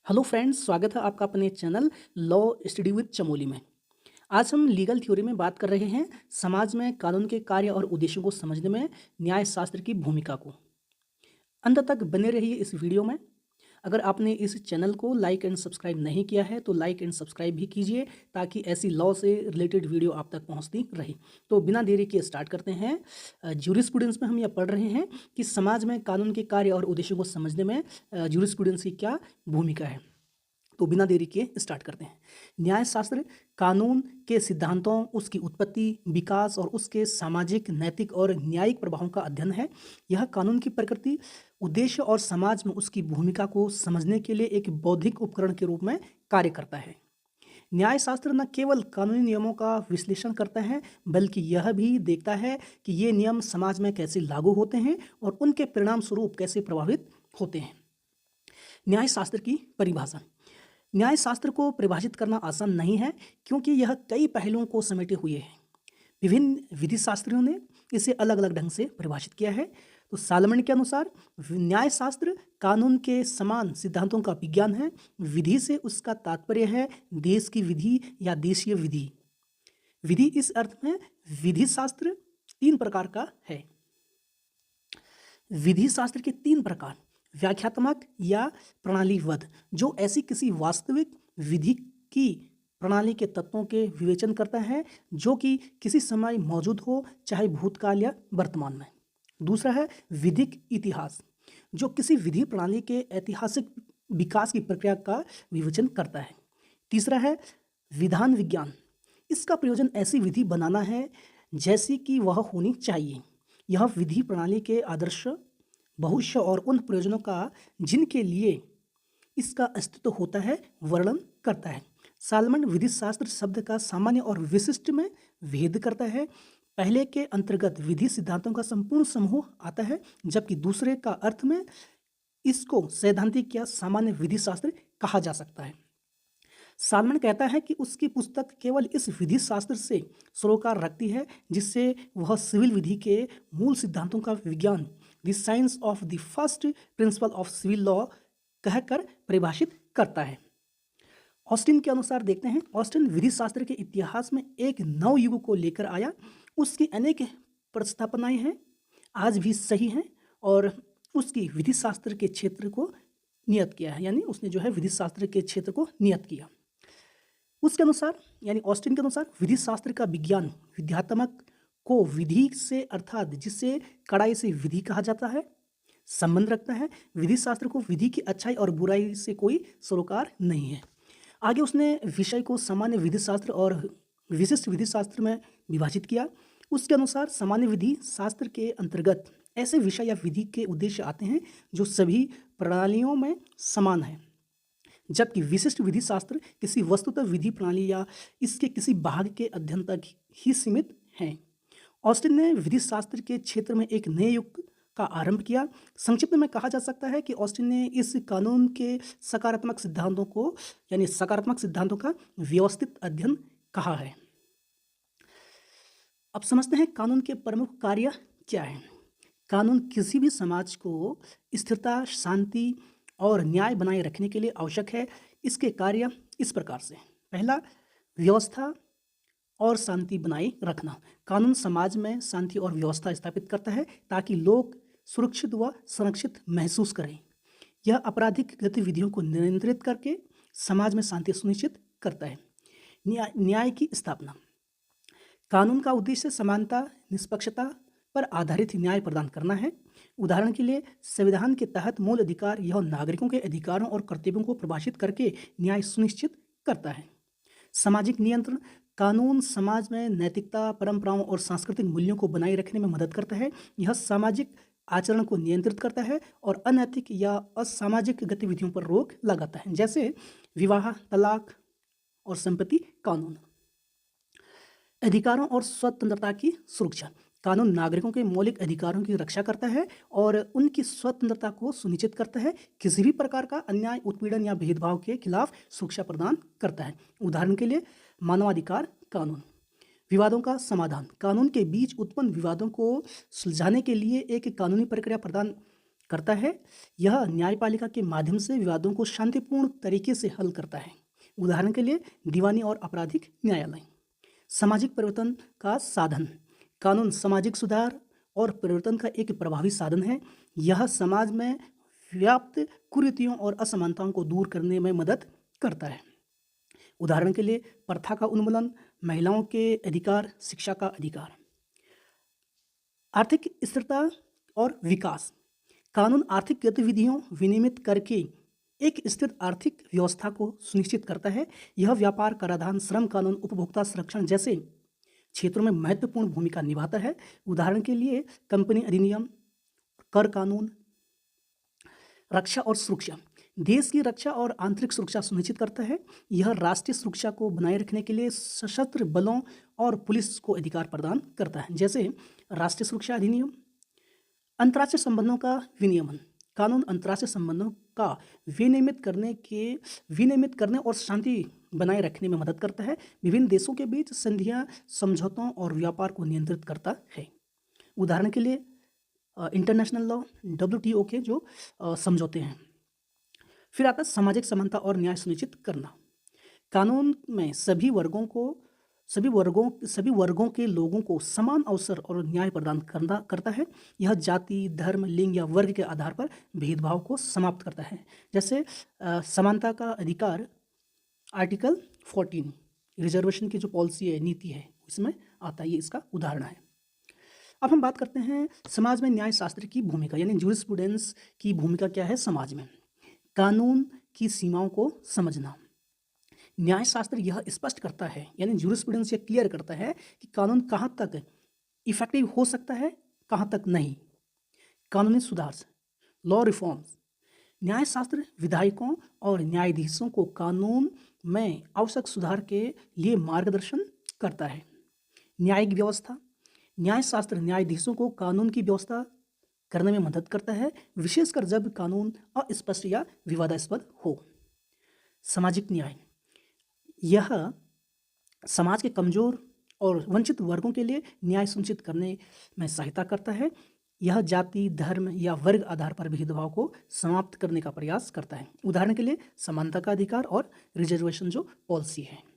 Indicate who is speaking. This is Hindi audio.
Speaker 1: हेलो फ्रेंड्स, स्वागत है आपका अपने channel law study with Chamoli में। आज हम लीगल थ्योरी में बात कर रहे हैं समाज में कानून के कार्य और उद्देश्यों को समझने में न्याय शास्त्र की भूमिका को। अंत तक बने रहिए इस वीडियो में। अगर आपने इस चैनल को लाइक एंड सब्सक्राइब नहीं किया है तो लाइक एंड सब्सक्राइब भी कीजिए ताकि ऐसी लॉ से रिलेटेड वीडियो आप तक पहुंचती रहे। तो बिना देरी के स्टार्ट करते हैं। ज्यूरिस्प्रूडेंस में हम यह पढ़ रहे हैं कि समाज में कानून के कार्य और उद्देश्यों को समझने में ज्यूरिस्प्रूडेंस की क्या भूमिका है। तो बिना देरी के स्टार्ट करते हैं। न्यायशास्त्र कानून के सिद्धांतों, उसकी उत्पत्ति, विकास और उसके सामाजिक, नैतिक और न्यायिक प्रभावों का अध्ययन है। यह कानून की प्रकृति, उद्देश्य और समाज में उसकी भूमिका को समझने के लिए एक बौद्धिक उपकरण के रूप में कार्य करता है। न्यायशास्त्र न केवल कानूनी नियमों का विश्लेषण करता है बल्कि यह भी देखता है कि ये नियम समाज में कैसे लागू होते हैं और उनके परिणाम स्वरूप कैसे प्रभावित होते हैं। न्यायशास्त्र की परिभाषा। न्यायशास्त्र को परिभाषित करना आसान नहीं है क्योंकि यह कई पहलुओं को समेटे हुए है। विभिन्न विधिशास्त्रियों ने इसे अलग अलग ढंग से परिभाषित किया है। तो सालमन के अनुसार न्यायशास्त्र कानून के समान सिद्धांतों का विज्ञान है। विधि से उसका तात्पर्य है देश की विधि या देशीय विधि। विधि इस अर्थ में विधिशास्त्र तीन प्रकार का है। विधि शास्त्र के तीन प्रकार: व्याख्यात्मक या प्रणालीबद्ध, जो ऐसी किसी वास्तविक विधि की प्रणाली के तत्वों के विवेचन करता है जो कि किसी समय मौजूद हो, चाहे भूतकाल या वर्तमान में। दूसरा है विधिक इतिहास, जो किसी विधि प्रणाली के ऐतिहासिक विकास की प्रक्रिया का विवेचन करता है। तीसरा है विधान विज्ञान, इसका प्रयोजन ऐसी विधि बनाना है जैसी कि वह होनी चाहिए। यह विधि प्रणाली के आदर्श, भविष्य और उन प्रयोजनों का जिनके लिए इसका अस्तित्व होता है वर्णन करता है। सालमन विधिशास्त्र शब्द का सामान्य और विशिष्ट में भेद करता है। पहले के अंतर्गत विधि सिद्धांतों का संपूर्ण समूह आता है जबकि दूसरे का अर्थ में इसको सैद्धांतिक या सामान्य विधिशास्त्र कहा जा सकता है। सालमन कहता है कि उसकी पुस्तक केवल इस विधि शास्त्र से सरोकार रखती है जिससे वह सिविल विधि के मूल सिद्धांतों का विज्ञान, the science of the first principle of civil law, कहकर परिभाषित करता है। ऑस्टिन के अनुसार देखते हैं, ऑस्टिन विधि शास्त्र के इतिहास में एक नव युग को लेकर आया। उसकी अनेक प्रस्तावनाएं हैं, आज भी सही हैं और उसकी विधि शास्त्र के क्षेत्र को नियत किया है, यानी उसने जो है विधि शास्त्र के क्षेत्र को नियत किया। उसके अनुसार यानी ऑस्टिन के अनुसार विधि शास्त्र का विज्ञान विध्यात्मक को विधि से अर्थात जिसे कड़ाई से विधि कहा जाता है संबंध रखता है। विधि शास्त्र को विधि की अच्छाई और बुराई से कोई सरोकार नहीं है। आगे उसने विषय को सामान्य विधि शास्त्र और विशिष्ट विधि शास्त्र में विभाजित किया। उसके अनुसार सामान्य विधि शास्त्र के अंतर्गत ऐसे विषय या विधि के उद्देश्य आते हैं जो सभी प्रणालियों में समान है, जबकि विशिष्ट विधि शास्त्र किसी वस्तुतः विधि प्रणाली या इसके किसी भाग के अध्ययन तक ही सीमित हैं। ऑस्टिन ने विधि शास्त्र के क्षेत्र में एक नए युग का आरंभ किया। संक्षिप्त में कहा जा सकता है कि ऑस्टिन ने इस कानून के सकारात्मक सिद्धांतों को यानी सकारात्मक सिद्धांतों का व्यवस्थित अध्ययन कहा है। अब समझते हैं कानून के प्रमुख कार्य क्या हैं। कानून किसी भी समाज को स्थिरता, शांति और न्याय बनाए रखने के लिए आवश्यक है। इसके कार्य इस प्रकार से: पहला, व्यवस्था और शांति बनाए रखना। कानून समाज में शांति और व्यवस्था स्थापित करता है ताकि लोग सुरक्षित व संरक्षित महसूस करें। यह आपराधिक गतिविधियों को नियंत्रित करके समाज में शांति सुनिश्चित करता है। न्याय की स्थापना। कानून का उद्देश्य समानता, निष्पक्षता पर आधारित न्याय प्रदान करना है। उदाहरण के लिए संविधान के तहत मूल अधिकार यह नागरिकों के अधिकारों और कर्तव्यों को परिभाषित करके न्याय सुनिश्चित करता है। सामाजिक नियंत्रण। कानून समाज में नैतिकता, परंपराओं और सांस्कृतिक मूल्यों को बनाए रखने में मदद करता है। यह सामाजिक आचरण को नियंत्रित करता है और अनैतिक या असामाजिक गतिविधियों पर रोक लगाता है, जैसे विवाह, तलाक और संपत्ति कानून। अधिकारों और स्वतंत्रता की सुरक्षा। कानून नागरिकों के मौलिक अधिकारों की रक्षा करता है और उनकी स्वतंत्रता को सुनिश्चित करता है। किसी भी प्रकार का अन्याय, उत्पीड़न या भेदभाव के खिलाफ सुरक्षा प्रदान करता है। उदाहरण के लिए मानवाधिकार कानून। विवादों का समाधान। कानून के बीच उत्पन्न विवादों को सुलझाने के लिए एक कानूनी प्रक्रिया प्रदान करता है। यह न्यायपालिका के माध्यम से विवादों को शांतिपूर्ण तरीके से हल करता है। उदाहरण के लिए दीवानी और आपराधिक न्यायालय। सामाजिक परिवर्तन का साधन। कानून सामाजिक सुधार और परिवर्तन का एक प्रभावी साधन है। यह समाज में व्याप्त कुरीतियों और असमानताओं को दूर करने में मदद करता है। उदाहरण के लिए प्रथा का उन्मूलन, महिलाओं के अधिकार, शिक्षा का अधिकार। आर्थिक स्थिरता और विकास। कानून आर्थिक गतिविधियों विनियमित करके एक स्थिर आर्थिक व्यवस्था को सुनिश्चित करता है। यह व्यापार, कराधान, श्रम कानून, उपभोक्ता संरक्षण जैसे क्षेत्रों में महत्वपूर्ण भूमिका निभाता है। उदाहरण के लिए कंपनी अधिनियम, कर कानून। रक्षा और सुरक्षा। देश की रक्षा और आंतरिक सुरक्षा सुनिश्चित करता है। यह राष्ट्रीय सुरक्षा को बनाए रखने के लिए सशस्त्र बलों और पुलिस को अधिकार प्रदान करता है, जैसे राष्ट्रीय सुरक्षा अधिनियम। अंतर्राष्ट्रीय संबंधों का विनियमन। कानून अंतर्राष्ट्रीय संबंधों का विनियमित करने और शांति बनाए रखने में मदद करता है। विभिन्न देशों के बीच संधियां, समझौतों और व्यापार को नियंत्रित करता है। उदाहरण के लिए इंटरनेशनल लॉ, WTO के जो समझौते हैं। फिर आता है सामाजिक समानता और न्याय सुनिश्चित करना। कानून में सभी वर्गों के लोगों को समान अवसर और न्याय प्रदान करता है। यह जाति, धर्म, लिंग या वर्ग के आधार पर भेदभाव को समाप्त करता है। जैसे समानता का अधिकार आर्टिकल 14 रिजर्वेशन की जो पॉलिसी है, नीति है, इसमें आता है। ये इसका उदाहरण है। अब हम बात करते हैं समाज में न्याय शास्त्र की भूमिका, यानी जूरिस्प्रूडेंस की भूमिका क्या है समाज में। कानून की सीमाओं को समझना। न्याय शास्त्र यह स्पष्ट करता है, यानी जूरिस्प्रूडेंस ये क्लियर करता है कि कानून कहाँ तक इफेक्टिव हो सकता है, कहाँ तक नहीं। कानूनी सुधार, लॉ रिफॉर्म्स। न्याय शास्त्र विधायकों और न्यायाधीशों को कानून में आवश्यक सुधार के लिए मार्गदर्शन करता है। न्यायिक व्यवस्था। न्याय शास्त्र न्यायाधीशों को कानून की व्यवस्था करने में मदद करता है, विशेषकर जब कानून अस्पष्ट या विवादास्पद हो। सामाजिक न्याय। यह समाज के कमजोर और वंचित वर्गों के लिए न्याय सुनिश्चित करने में सहायता करता है। यह जाति, धर्म या वर्ग आधार पर भेदभाव को समाप्त करने का प्रयास करता है। उदाहरण के लिए समानता का अधिकार और रिजर्वेशन जो पॉलिसी है।